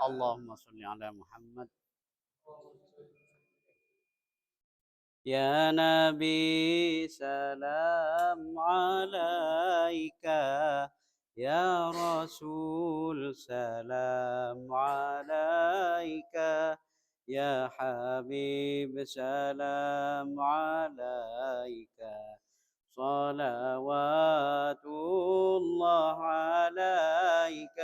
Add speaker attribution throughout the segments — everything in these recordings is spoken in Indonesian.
Speaker 1: اللهم صل على محمد. يا نبي سلام عليك، يا رسول سلام عليك، يا حبيب سلام عليك، صلوات الله عليك.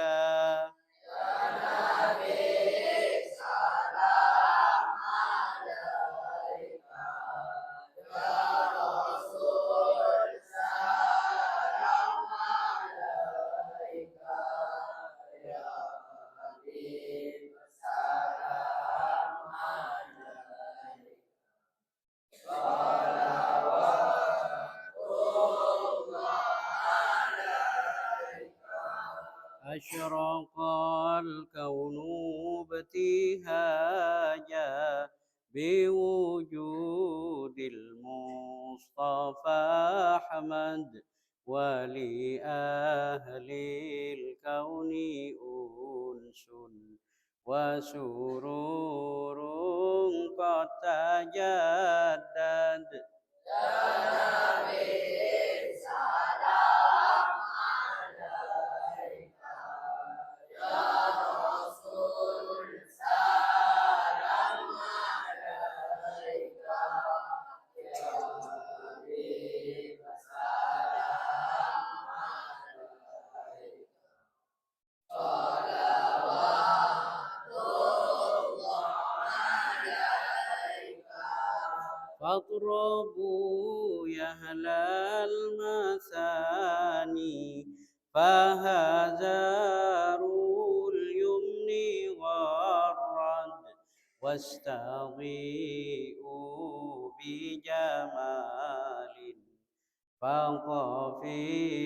Speaker 1: أشرق الكون ابتهاجا بوجود المصطفى أحمد، ولأهل الكون أنس وسرور قد تجدد. فاضربوا يا أهل المثاني، فهزاروا اليمن والرد، واستضيئوا بجمال فوق في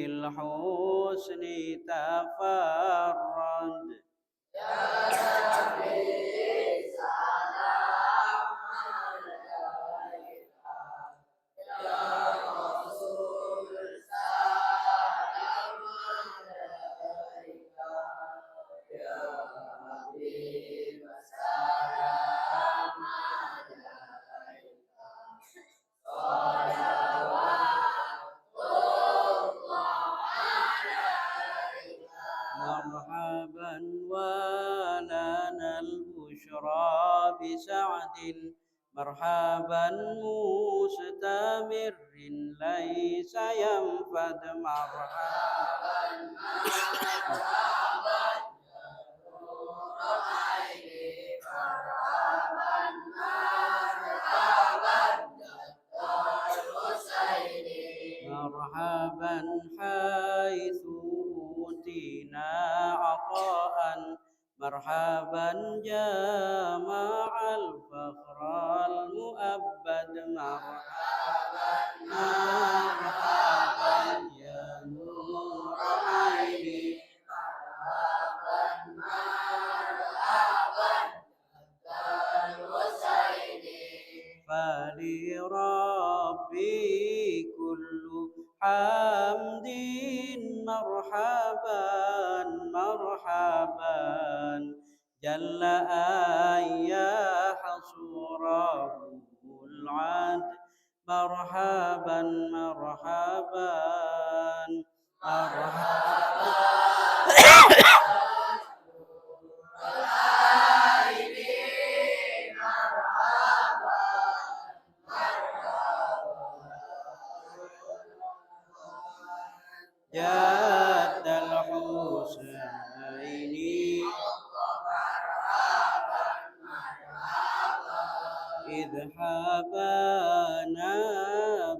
Speaker 1: الحسن تفرد. مرحبا ولنا البشرى بسعد، مرحبا مستمر ليس ينفد. مرحبا مرحبا حيث أوتينا عطاء، مرحبا جمع الفخر المؤبد. مرحبا مرحبا يا نور عيني، فلربي كل حمد مرحبا مرحبا، جل أن يحصره العد. مرحبا مرحبا مرحبا جد الحسين، إذ حبانا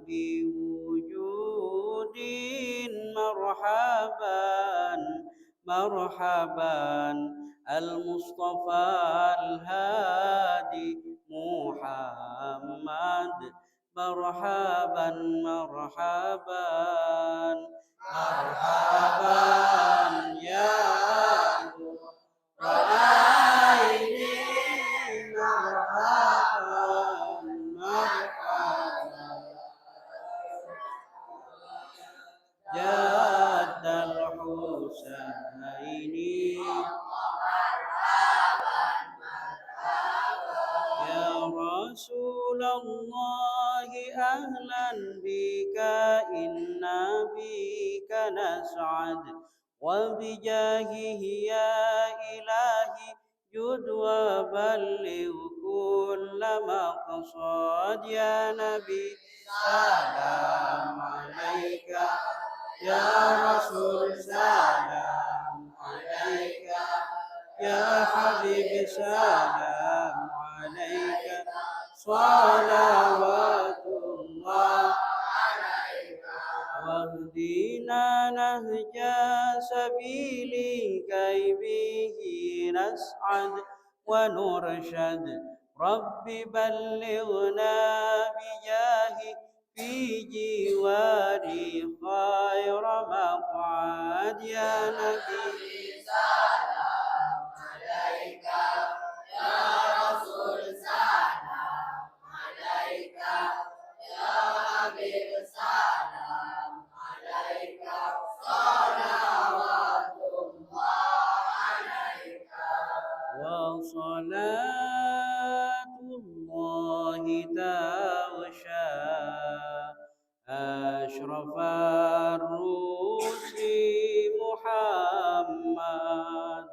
Speaker 1: بوجود. مرحبا مرحبا المصطفى الهادي محمد. مرحبا مرحبا مرحبا يا رعايني، مرحبا مرحبا جد الحسين، بك نسعد وبجاهه يا إلهي جد وبلغ كل مقصد يا نبي سلام عليك يا رسول سلام عليك يا حبيبي سلام عليك صلوات الله واهدنا نهج سبيلك به نسعد ونرشد رب بلغنا بجاهه في جواري خير مقعد يا نبي سلام عليك يا رسول سلام عليك يا حبيب سلام عليك صلوات الله عليك وصلاة الله تغشى أشرف الرسل محمد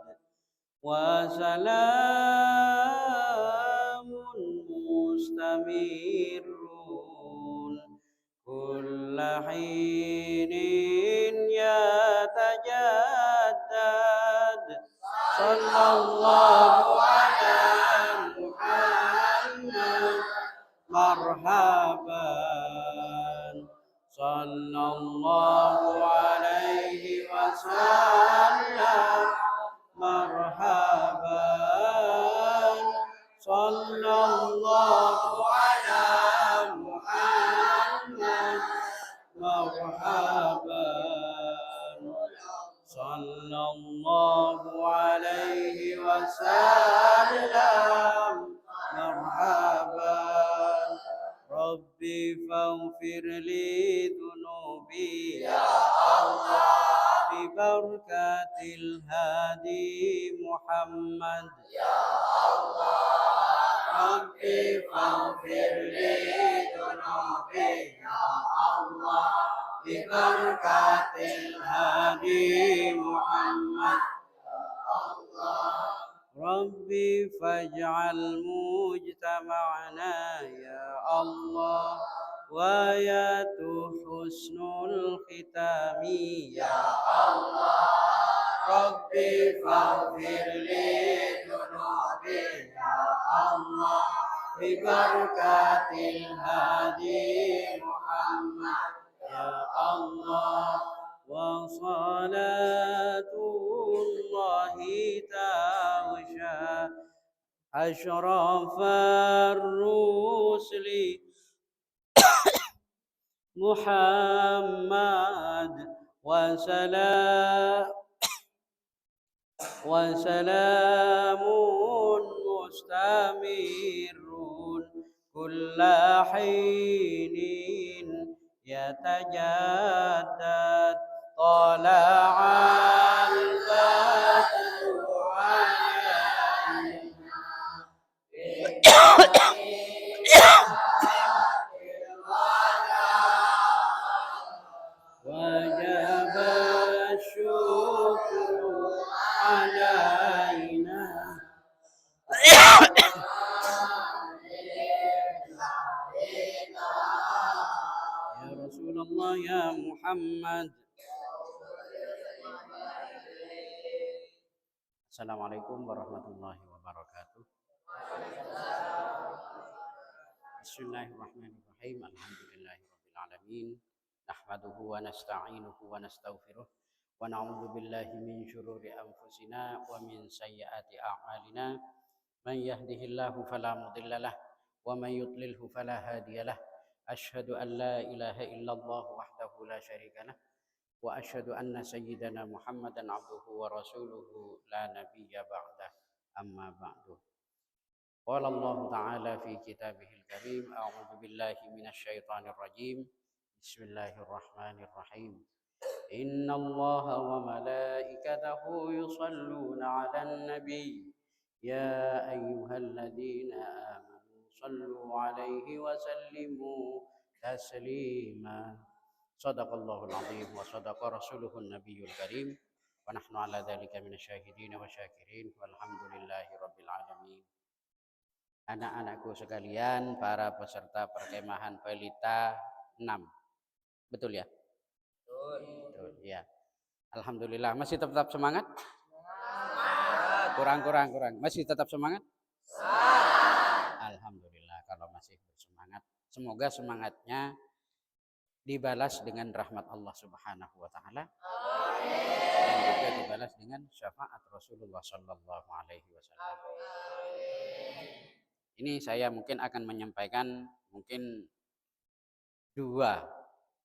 Speaker 1: وسلام مستمر كل حين يتجدد صلى الله على محمد مرحبا صلى الله عليه وسلم مرحبا صلى الله على محمد مرحبا صلى الله عليه وسلم مرحبا ربي فاغفر لي ذنوبي يا الله ببركة الهادي محمد يا الله ربي فاغفر لي ذنوبي يا الله ببركة الهادي محمد ربي فاجعل مجتمعنا يا الله وآيات حسن الختام يا الله ربي فاغفر لي ذنوبي يا الله ببركة الهادي محمد يا الله وصلاة الله تغشى أشرف الرسل محمد وسلام مستمر كل حين يتجدد طلع البدر وجب الشكر علينا يا رسول الله يا محمد. Assalamualaikum warahmatullahi wabarakatuh. Bismillahirrahmanirrahim. Alhamdulillahirabbil alamin. Nahmaduhu wa nasta'inuhu wa nastaghfiruh wa na'udzu billahi min syururi anfusina wa min sayyiati a'malina. Man yahdihillahu fala mudhillalah wa man yudlilhu fala hadiyalah. Asyhadu an la ilaha illallah wahdahu la syarikalah wa asyhadu anna sayyidana Muhammadan abduhu wa rasuluhu la nabiyya ba'dah. Amma ba'du. Qala Allah Ta'ala fi kitabihil karim. A'udzu billahi minasyaitonir rajim. Bismillahirrahmanirrahim. Inna Allah wa malaikatahu yusalluna 'alan nabi. Ya ayyuhalladzina amanu sallu 'alaihi wa sallimu taslima. Sadaqallahul azim wa sadaqa rasuluhun nabiyul karim. Wa nahnu ala dzalika minasyahidin wa syakirin walhamdulillahi rabbil alamin. Anak-anakku sekalian, para peserta perkemahan Pelita 6. Betul ya? Betul ya. Alhamdulillah, masih tetap semangat? Kurang. Masih tetap semangat? Alhamdulillah kalau masih bersemangat. Semoga semangatnya dibalas dengan rahmat Allah Subhanahu wa taala. Dan juga dibalas dengan syafaat Rasulullah sallallahu alaihi wasallam. Ini saya mungkin akan menyampaikan mungkin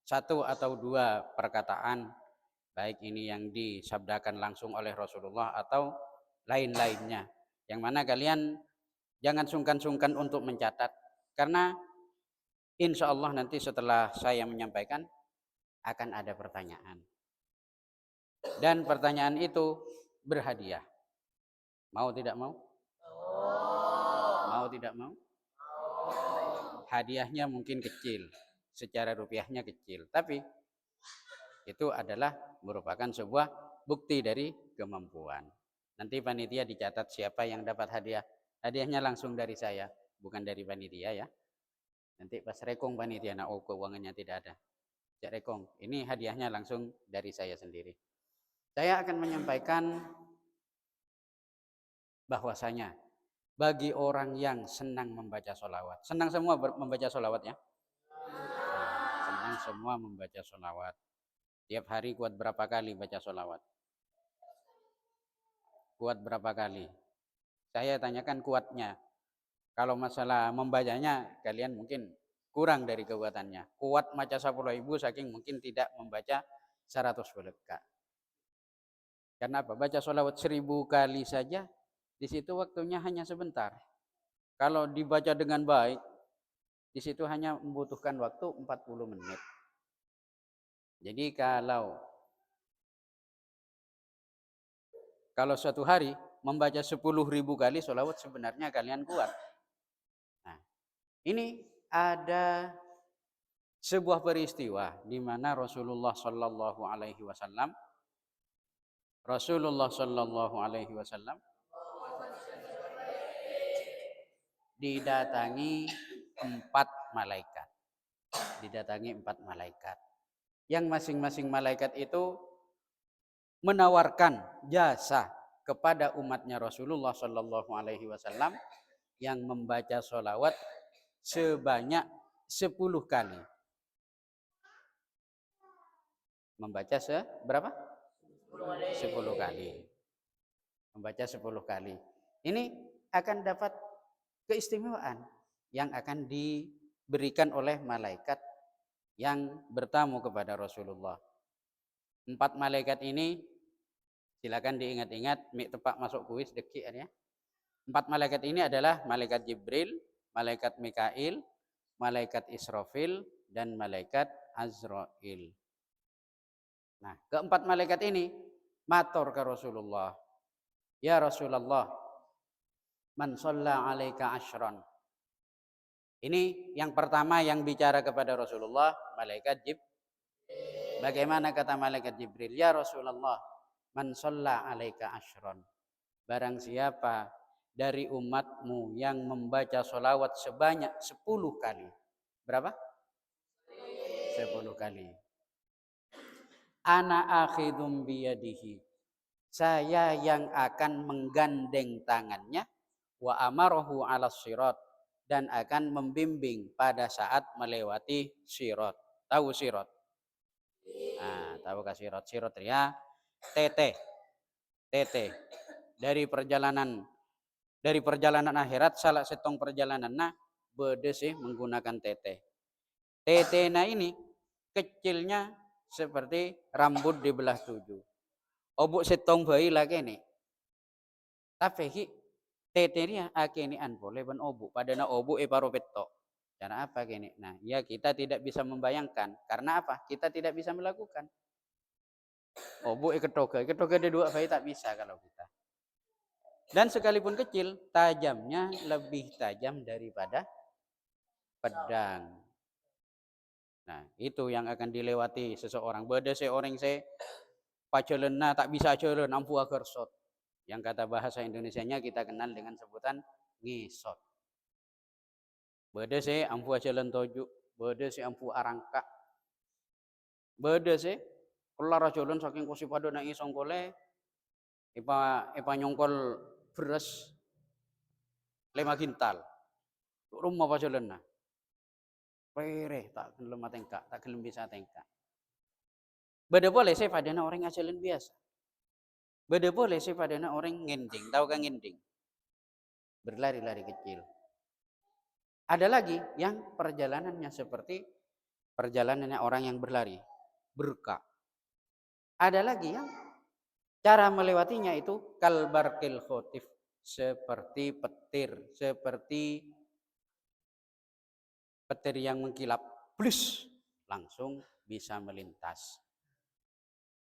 Speaker 1: satu atau dua perkataan, baik ini yang disabdakan langsung oleh Rasulullah atau lain-lainnya, yang mana kalian jangan sungkan-sungkan untuk mencatat, karena insya Allah nanti setelah saya menyampaikan akan ada pertanyaan, dan pertanyaan itu berhadiah. Mau tidak mau? Mau tidak mau? Hadiahnya mungkin kecil, secara rupiahnya kecil, tapi itu adalah merupakan sebuah bukti dari kemampuan. Nanti panitia dicatat siapa yang dapat hadiah. Hadiahnya langsung dari saya, bukan dari panitia ya. Nanti pas rekong panitia, nah keuangannya tidak ada. Cak rekong, ini hadiahnya langsung dari saya sendiri. Saya akan menyampaikan bahwasanya bagi orang yang senang membaca sholawat. Senang semua membaca sholawat ya? Senang semua membaca sholawat. Tiap hari kuat berapa kali baca sholawat? Kuat berapa kali? Saya tanyakan kuatnya. Kalau masalah membacanya, kalian mungkin kurang dari kekuatannya. Kuat maca 10.000 saking mungkin tidak membaca 100 beleka. Karena apa? Baca sholawat 1000 kali saja, di situ waktunya hanya sebentar. Kalau dibaca dengan baik, di situ hanya membutuhkan waktu 40 menit. Jadi kalau suatu hari membaca 10.000 kali sholawat, sebenarnya kalian kuat. Nah, ini ada sebuah peristiwa di mana Rasulullah Shallallahu Alaihi Wasallam didatangi 4 malaikat. Yang masing-masing malaikat itu menawarkan jasa kepada umatnya Rasulullah Shallallahu Alaihi Wasallam yang membaca sholawat sebanyak 10 kali. Membaca seberapa? 10 kali. Membaca 10 kali. Ini akan dapat keistimewaan yang akan diberikan oleh malaikat yang bertamu kepada Rasulullah. 4 malaikat ini silakan diingat-ingat, tepak masuk kuis deki ya. 4 malaikat ini adalah malaikat Jibril, malaikat Mikail, malaikat Israfil, dan malaikat Azrail. Nah, keempat malaikat ini matur ke Rasulullah. Ya Rasulullah, man shalla alaika asyran. Ini yang pertama yang bicara kepada Rasulullah, malaikat Jibril. Bagaimana kata malaikat Jibril? Ya Rasulullah, man shalla alaika asyran. Barang siapa dari umatmu yang membaca sholawat sebanyak 10 kali. Berapa? 10 kali. Ana akhidum biyadihi. Saya yang akan menggandeng tangannya, wa amarahu ala sirat, dan akan membimbing pada saat melewati sirat. Tahu sirat? Nah, tahu ke sirat? Sirat ya, tete. Dari perjalanan akhirat, salah setong perjalanan nah bede sih menggunakan tete. Tete nah ini kecilnya seperti rambut di belah 7. Obuk setong bayi lagi nih. Tapi tete ini akini an boleh ben obuk padana obuk paro petok. Cara apa gini? Nah, ya kita tidak bisa membayangkan. Karena apa? Kita tidak bisa melakukan. Obuk ketoga ada 2 bayi tak bisa kalau kita. Dan sekalipun kecil, tajamnya lebih tajam daripada pedang. Nah, itu yang akan dilewati seseorang. Beda seorang pajalenna tak bisa jalan ampu agar sot. Yang kata bahasa Indonesianya kita kenal dengan sebutan ngisot. Beda ampu jalan tojuk, beda ampu arangka. Beda kelar jalan saking kursi pada nak isongkole ipa nyongkol beras 5 kintal. Rumah pajalenna. Pereh tak gelem tengkak, tak gelem bisa tengkak. Beda boleh padana orang ajalan biasa. Beda boleh padana orang ngending. Tahu kan ngending? Berlari-lari kecil. Ada lagi yang perjalanannya seperti perjalanannya orang yang berlari, berka. Ada lagi yang cara melewatinya itu kalbarqil khotif, seperti petir yang mengkilap, blus, langsung bisa melintas.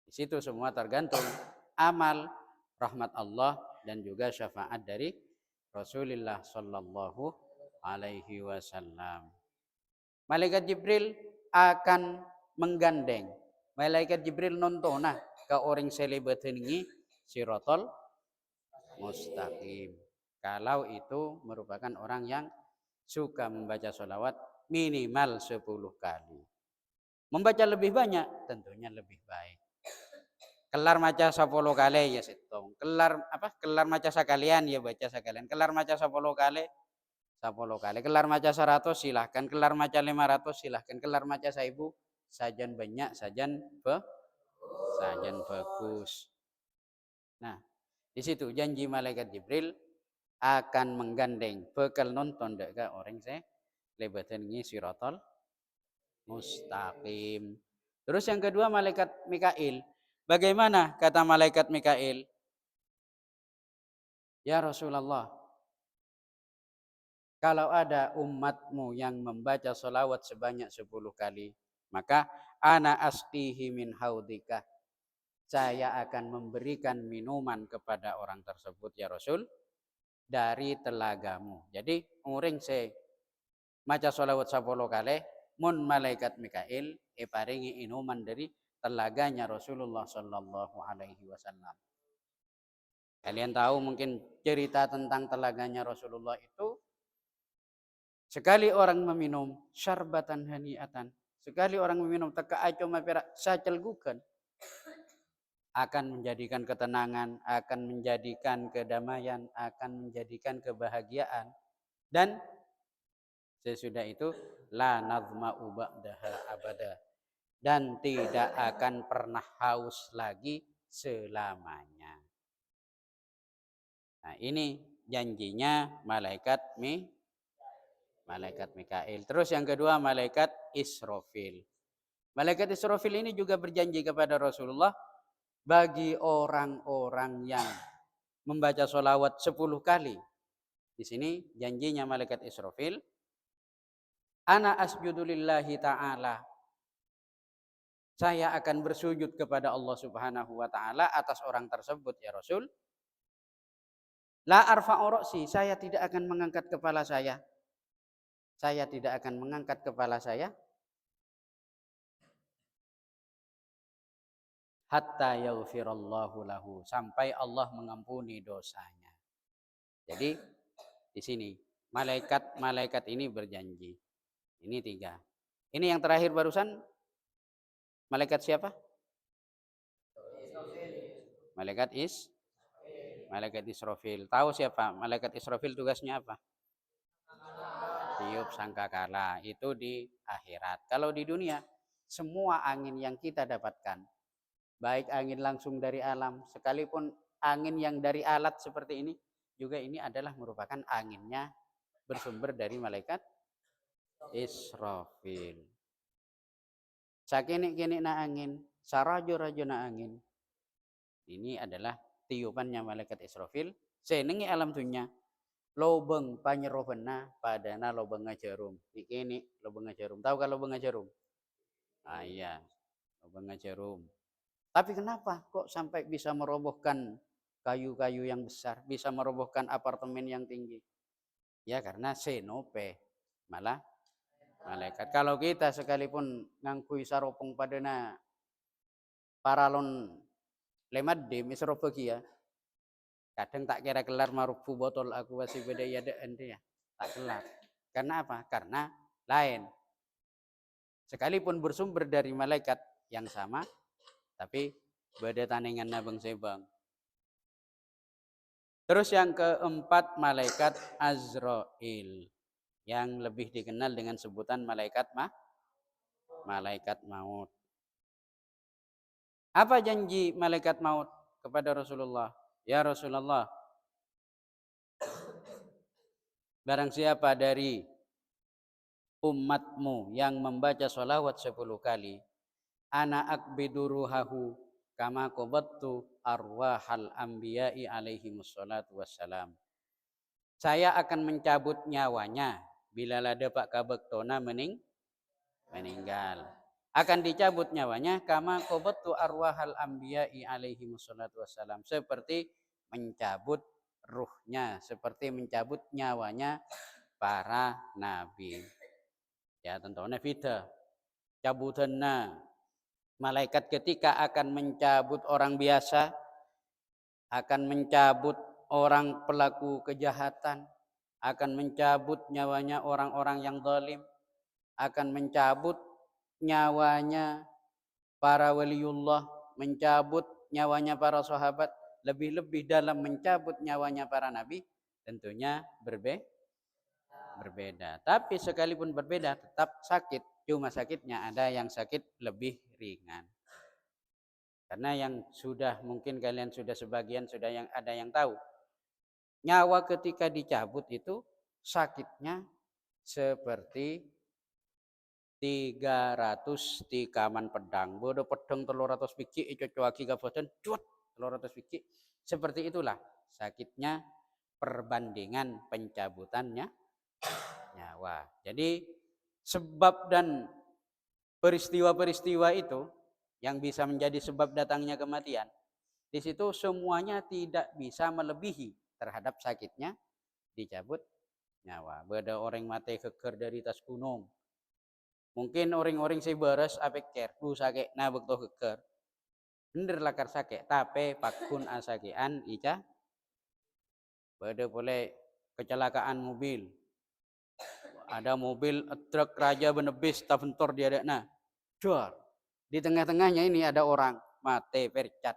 Speaker 1: Di situ semua tergantung amal, rahmat Allah dan juga syafaat dari Rasulullah sallallahu alaihi wasallam. Malaikat Jibril akan menggandeng. Malaikat Jibril nontona ke orang selebat ini sirotol mustaqim. Kalau itu merupakan orang yang suka membaca sholawat minimal 10 kali. Membaca lebih banyak tentunya lebih baik. Kelar maca 10 kali ya setong. Kelar maca sekalian ya baca sekalian. Kelar maca 10 kali 10 kali. Kelar maca 100 silahkan. Kelar maca 500 silahkan. Kelar maca 1000 sajan banyak, sajan bagus. Nah, di situ janji malaikat Jibril akan menggandeng bekal nonton deka orang lebatan ini sirotol mustaqim. Terus yang kedua malaikat Mikail. Bagaimana kata malaikat Mikail? Ya Rasulullah, kalau ada umatmu yang membaca sholawat sebanyak 10 kali, maka ana asqihi min haudika. Saya akan memberikan minuman kepada orang tersebut ya Rasul dari telagamu. Jadi orang maca sholawat 10 kali, mun malaikat Mikail paringi minuman dari telaganya Rasulullah sallallahu alaihi wasallam. Kalian tahu mungkin cerita tentang telaganya Rasulullah itu, sekali orang meminum syarbatan haniatan, sekali orang meminum teka aco mapera sacelgukan, akan menjadikan ketenangan, akan menjadikan kedamaian, akan menjadikan kebahagiaan, dan sesudah itu la nazma'u ba'daha abada, dan tidak akan pernah haus lagi selamanya. Nah, ini janjinya malaikat Mikail. Terus yang kedua malaikat Israfil. Malaikat Israfil ini juga berjanji kepada Rasulullah bagi orang-orang yang membaca sholawat 10 kali. Di sini janjinya malaikat Israfil, ana asjudu lillahi ta'ala. Saya akan bersujud kepada Allah Subhanahu wa taala atas orang tersebut ya Rasul. La arfa'u ra'si, saya tidak akan mengangkat kepala saya. Saya tidak akan mengangkat kepala saya hatta yaghfirallahu lahu, sampai Allah mengampuni dosanya. Jadi di sini malaikat ini berjanji. Ini 3. Ini yang terakhir barusan malaikat siapa? Malaikat Israfil. Tahu siapa? Malaikat Israfil tugasnya apa? Tiup sangkakala. Itu di akhirat. Kalau di dunia, semua angin yang kita dapatkan, baik angin langsung dari alam, sekalipun angin yang dari alat seperti ini, juga ini adalah merupakan anginnya bersumber dari malaikat Israfil. Sakini-kini na angin, sarajo-rajo na angin. Ini adalah tiupannya malaikat Israfil. Senengi alam dunia. Lobeng panyerobenna padana lobeng jarum. Ini lobeng jarum. Tahu kan lobeng jarum? Ah iya, lobeng jarum. Tapi kenapa kok sampai bisa merobohkan kayu-kayu yang besar, bisa merobohkan apartemen yang tinggi? Ya karena senope, malah malaikat. Kalau kita sekalipun ngangkui saropong padana paralon lemat de misro ya. Kadang tak kira kelar marufu botol aku masih beda ya ya. Tak kelar. Karena apa? Karena lain. Sekalipun bersumber dari malaikat yang sama, tapi beda taningan nabang sebang. Terus yang keempat malaikat Azrail yang lebih dikenal dengan sebutan malaikat maut. Apa janji malaikat maut kepada Rasulullah? Ya Rasulullah, barang siapa dari umatmu yang membaca sholawat 10 kali, ana akbidu ruhahu kama qabattu arwahal anbiya'i alaihi wassalatu wassalam. Saya akan mencabut nyawanya bila lada Pak Kabektona meninggal. Akan dicabut nyawanya kama qabattu arwahal anbiya'i alaihi wassalatu wassalam. Seperti mencabut ruhnya, seperti mencabut nyawanya para nabi. Ya tentunya beda. Cabutanna malaikat ketika akan mencabut orang biasa, akan mencabut orang pelaku kejahatan, akan mencabut nyawanya orang-orang yang zalim, akan mencabut nyawanya para waliullah, mencabut nyawanya para sahabat, lebih-lebih dalam mencabut nyawanya para nabi, tentunya berbeda. Tapi sekalipun berbeda tetap sakit. Cuma sakitnya ada yang sakit lebih ringan. Karena yang sudah mungkin kalian sudah sebagian sudah yang ada yang tahu. Nyawa ketika dicabut itu sakitnya seperti 300 tikaman pedang. Bodoh pedang 300 biji cocoki kaboten cut 300 biji. Seperti itulah sakitnya perbandingan pencabutannya nyawa. Jadi sebab dan peristiwa-peristiwa itu yang bisa menjadi sebab datangnya kematian, di situ semuanya tidak bisa melebihi terhadap sakitnya dicabut nyawa. Beda orang mati keker dari tas gunung. Mungkin orang-orang sebaras apik ker, sakit na bekto keker. Bener lakar sakit, tapi pakun asakian ica. Beda boleh kecelakaan mobil. Ada mobil truk raja benebis taventor dia ada nah. Dor. Di tengah-tengahnya ini ada orang mati percat.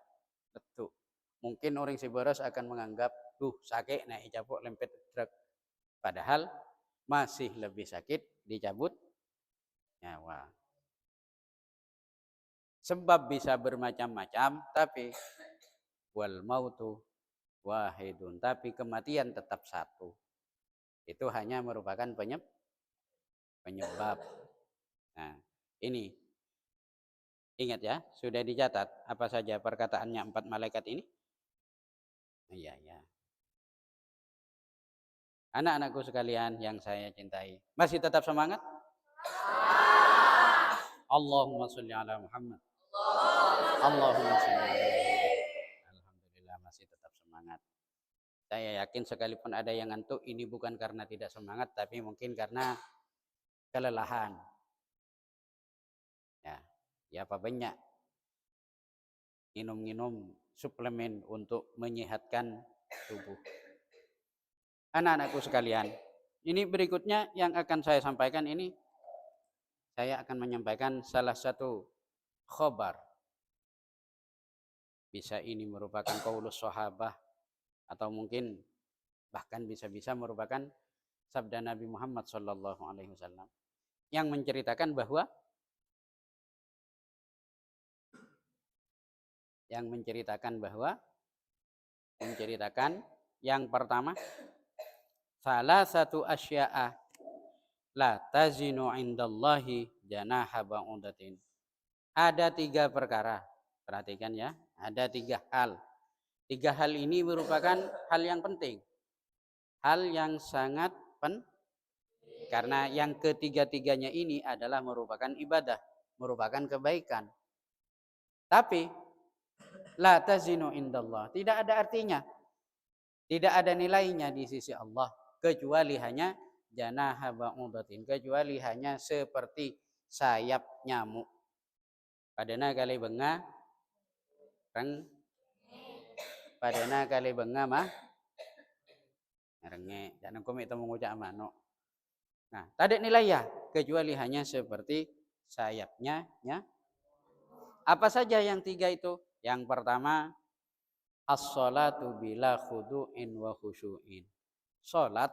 Speaker 1: Betul. Mungkin orang sebaras akan menganggap sakit nah icapuk lempet truk. Padahal masih lebih sakit dicabut nyawa. Sebab bisa bermacam-macam, tapi wal mautu wahidun, tapi kematian tetap satu. Itu hanya merupakan penyebab. Nah, ini ingat ya, sudah dicatat apa saja perkataannya 4 malaikat ini? Iya, ya. Anak-anakku sekalian yang saya cintai, masih tetap semangat? Allahumma sholli ala Muhammad. Allahumma sholli ala Muhammad. Alhamdulillah masih tetap semangat. Saya yakin sekalipun ada yang ngantuk, ini bukan karena tidak semangat, tapi mungkin karena kelelahan. Ya apa banyak minum-minum suplemen untuk menyehatkan tubuh. Anak-anakku sekalian, ini berikutnya yang akan saya sampaikan ini, saya akan menyampaikan salah satu khobar. Bisa ini merupakan qaulus sahabah atau mungkin bahkan bisa-bisa merupakan sabda Nabi Muhammad SAW yang menceritakan bahwa yang pertama, salah satu asya'a la tazinu indallahi janaha ba'udatin. Ada 3 perkara. Perhatikan ya, ada 3 hal. 3 hal ini merupakan hal yang penting. Hal yang sangat penting. Karena yang ketiga-tiganya ini adalah merupakan ibadah, merupakan kebaikan. Tapi la tazinu indallah, tidak ada artinya. Tidak ada nilainya di sisi Allah kecuali hanya janaha ba'udatin, kecuali hanya seperti sayap nyamuk. Padana kali benga reng, padana kali benga mah renge, jangan komik temu ngucap mano. Nah, tadi nilai ya, kecuali hanya seperti sayapnya ya. Apa saja yang tiga itu? Yang pertama, as-sholatu bila khudu'in wa khusyu'in. Salat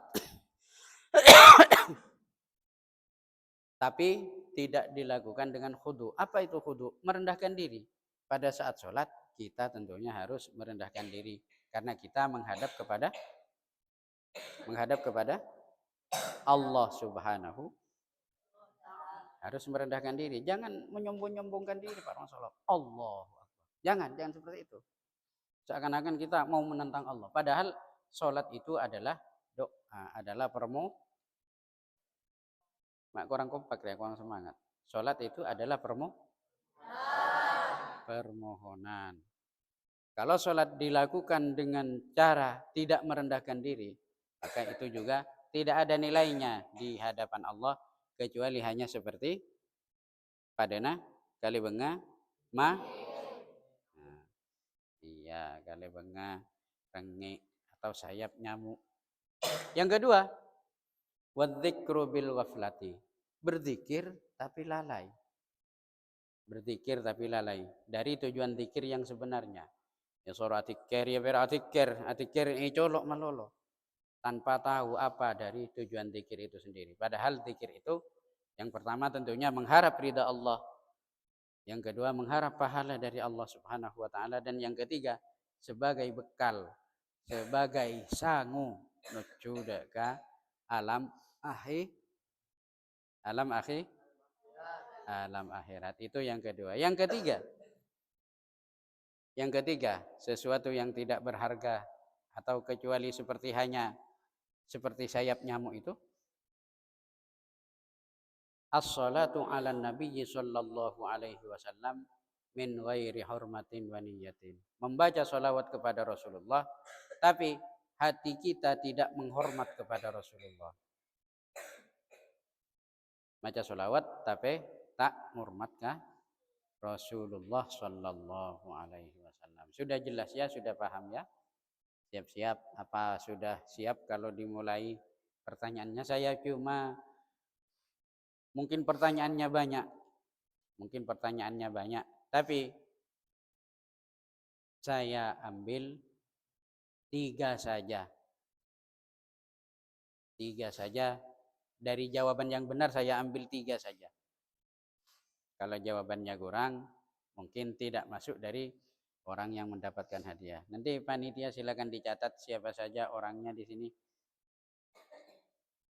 Speaker 1: tapi tidak dilakukan dengan khudu. Apa itu khudu? Merendahkan diri. Pada saat sholat kita tentunya harus merendahkan diri karena kita menghadap kepada Allah Subhanahu, harus merendahkan diri. Jangan menyombong-nyombongkan diri Pak Rasulullah. Allah. Jangan seperti itu. Seakan-akan kita mau menentang Allah. Padahal sholat itu adalah doa, adalah mak kurang kompak ya, kurang semangat. Sholat itu adalah permohonan. Kalau sholat dilakukan dengan cara tidak merendahkan diri, maka itu juga tidak ada nilainya di hadapan Allah, kecuali hanya seperti padana kali benga ma. Nah, iya, kali benga rengek atau sayap nyamuk. Yang kedua, wadzikru bil ghaflati, berzikir tapi lalai. Berzikir tapi lalai dari tujuan zikir yang sebenarnya. Ya suara atikir, ya atikir ini colok malolo. Tanpa tahu apa dari tujuan zikir itu sendiri. Padahal zikir itu yang pertama tentunya mengharap ridha Allah. Yang kedua mengharap pahala dari Allah Subhanahu wa taala, dan yang ketiga sebagai bekal, sebagai sangu menuju ke alam akhirat. Itu yang kedua. Yang ketiga, sesuatu yang tidak berharga atau kecuali seperti sayap nyamuk itu, as-salatu 'alan nabiyyi sallallahu alaihi wasallam min ghairi hurmatin wa niyatin. Membaca salawat kepada Rasulullah tapi hati kita tidak menghormat kepada Rasulullah. Baca salawat tapi tak hormat ke Rasulullah sallallahu alaihi wasallam. Sudah jelas ya, sudah paham ya? Siap-siap, apa sudah siap kalau dimulai pertanyaannya? Saya cuma mungkin pertanyaannya banyak, tapi saya ambil tiga saja dari jawaban yang benar. Saya ambil tiga saja. Kalau jawabannya kurang, mungkin tidak masuk dari orang yang mendapatkan hadiah. Nanti panitia silakan dicatat siapa saja orangnya di sini.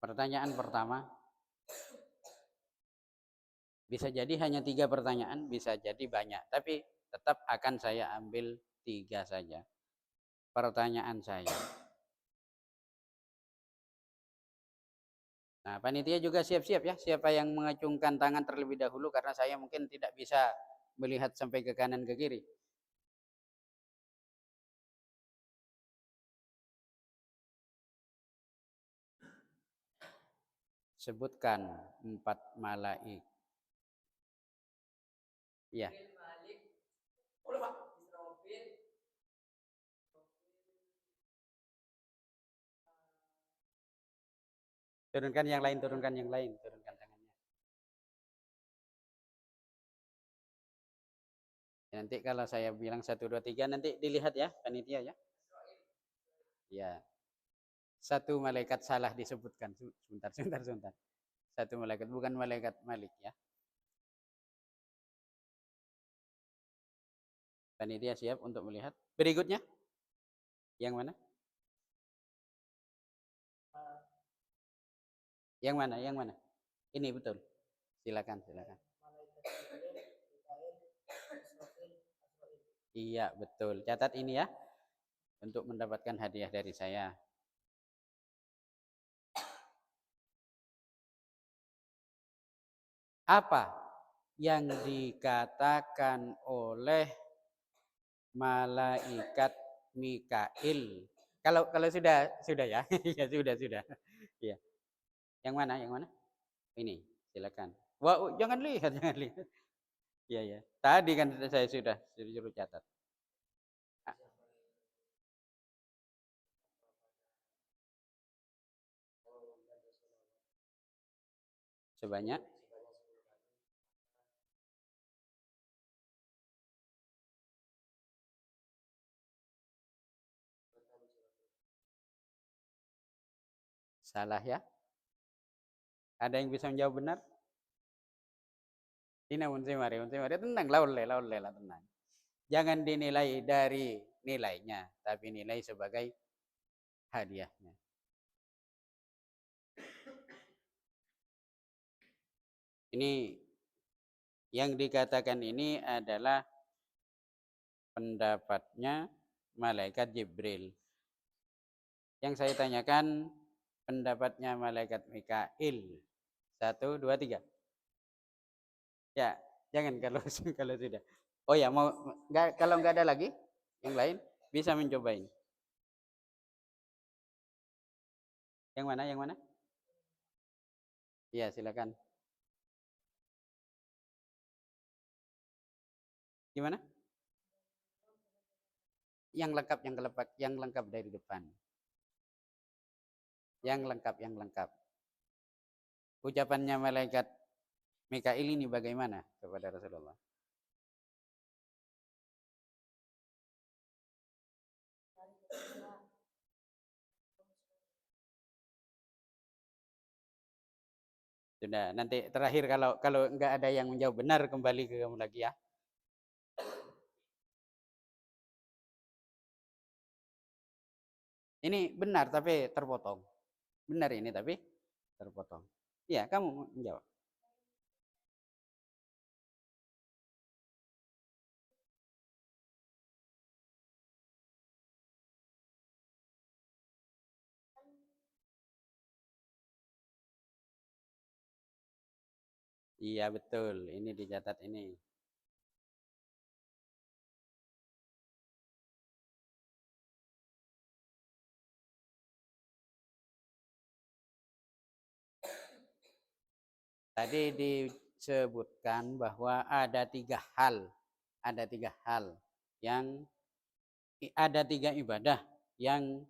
Speaker 1: Pertanyaan pertama, bisa jadi hanya 3 pertanyaan, bisa jadi banyak, tapi tetap akan saya ambil 3 saja. Pertanyaan saya. Nah, panitia juga siap-siap ya, siapa yang mengacungkan tangan terlebih dahulu, karena saya mungkin tidak bisa melihat sampai ke kanan ke kiri. Sebutkan 4 malaik. Iya. Turunkan yang lain, turunkan tangannya. Nanti kalau saya bilang 1, 2, 3 nanti dilihat ya panitia ya. Ya. 1 malaikat salah disebutkan. Sebentar. 1 malaikat, bukan malaikat Malik ya. Panitia siap untuk melihat. Berikutnya. Yang mana? Yang mana? Ini betul. Silakan. Iya, betul. Catat ini ya. Untuk mendapatkan hadiah dari saya. Apa yang dikatakan oleh malaikat Mikail? Kalau sudah ya. Ya sudah. Ya. Yang mana? Yang mana? Ini, silakan. Wah, jangan lihat, jangan lihat. Iya, ya. Tadi kan saya sudah suruh catat. Ah, sebanyak salah ya. Ada yang bisa menjawab benar? Ini unsi mari tenang, lawan le lah tenang. Jangan dinilai dari nilainya, tapi nilai sebagai hadiahnya. Ini yang dikatakan ini adalah pendapatnya malaikat Jibril. Yang saya tanyakan pendapatnya malaikat Mikail. 1, 2, 3. Ya, jangan kalau kalau sudah. Oh ya, mau kalau nggak ada lagi yang lain bisa mencoba ini. Yang mana? Yang mana? Iya, silakan. Gimana? Yang lengkap, yang lengkap dari depan. Yang lengkap, yang lengkap. Ucapannya malaikat Mikail ini bagaimana kepada Rasulullah? Sudah, nanti terakhir kalau nggak ada yang menjawab benar kembali ke kamu lagi ya. Ini benar tapi terpotong. Benar ini tapi terpotong. Iya, kamu menjawab. Iya betul, ini dicatat ini. Tadi disebutkan bahwa ada tiga hal yang ada tiga ibadah yang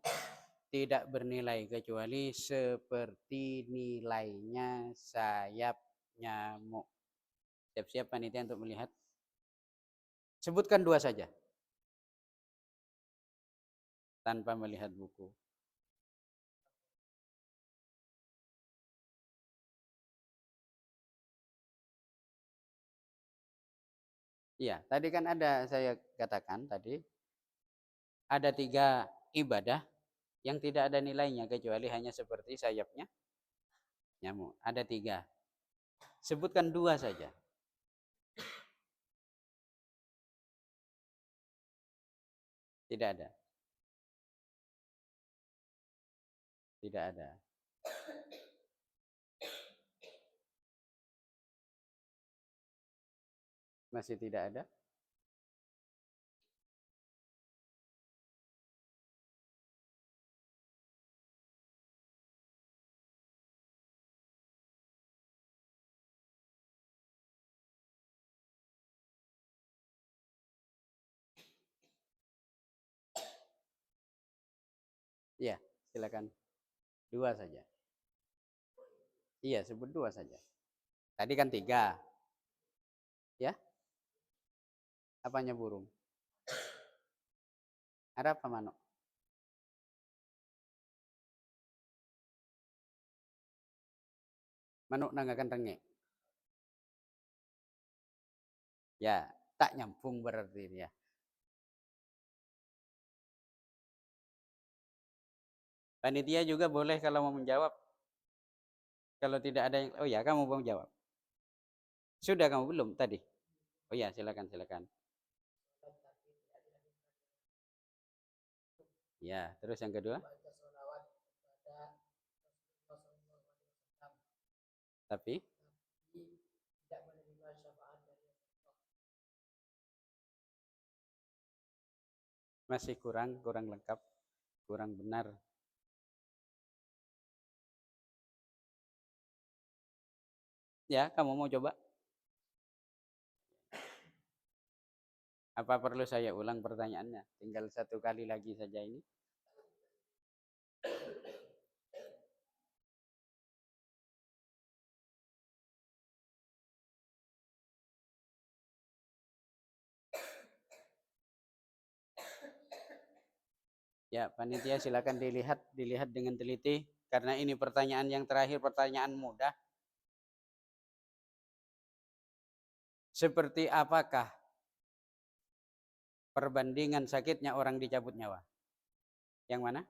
Speaker 1: tidak bernilai kecuali seperti nilainya sayap nyamuk. Siap-siap panitia untuk melihat. Sebutkan dua saja tanpa melihat buku. Iya, tadi kan ada saya katakan tadi ada tiga ibadah yang tidak ada nilainya kecuali hanya seperti sayapnya nyamuk. Ada tiga. Sebutkan dua saja. Tidak ada. Tidak ada. Masih tidak ada. Iya, silakan. Dua saja. Iya, sebut dua saja. Tadi kan tiga. Ya, apanya burung? Ada apa manuk? Manuk nanggakan rengek. Ya, tak nyambung berarti ya. Panitia juga boleh kalau mau menjawab. Kalau tidak ada yang, oh ya kamu mau menjawab. Sudah kamu belum tadi? Oh ya, silakan silakan. Ya, terus yang kedua? Tapi masih kurang lengkap, kurang benar. Ya, kamu mau coba? Apa perlu saya ulang pertanyaannya? Tinggal satu kali lagi saja ini. Ya, panitia silakan dilihat dengan teliti karena ini pertanyaan yang terakhir, pertanyaan mudah. Seperti apakah perbandingan sakitnya orang dicabut nyawa? Yang mana?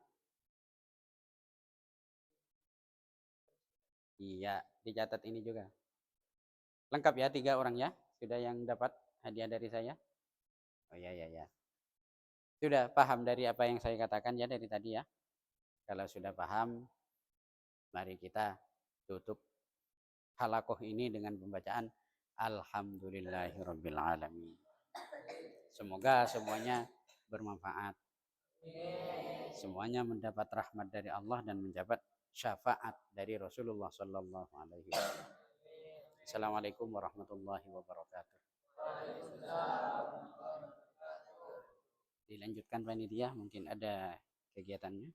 Speaker 1: Iya, dicatat ini juga. Lengkap ya, 3 orang ya? Sudah yang dapat hadiah dari saya? Oh ya, ya, ya. Sudah paham dari apa yang saya katakan ya dari tadi ya? Kalau sudah paham, mari kita tutup halakoh ini dengan pembacaan Alhamdulillahirrabbilalamin. Semoga semuanya bermanfaat. Semuanya mendapat rahmat dari Allah dan mendapat syafaat dari Rasulullah Sallallahu Alaihi Wasallam. Assalamualaikum warahmatullahi wabarakatuh. Dilanjutkan panitia, mungkin ada kegiatannya.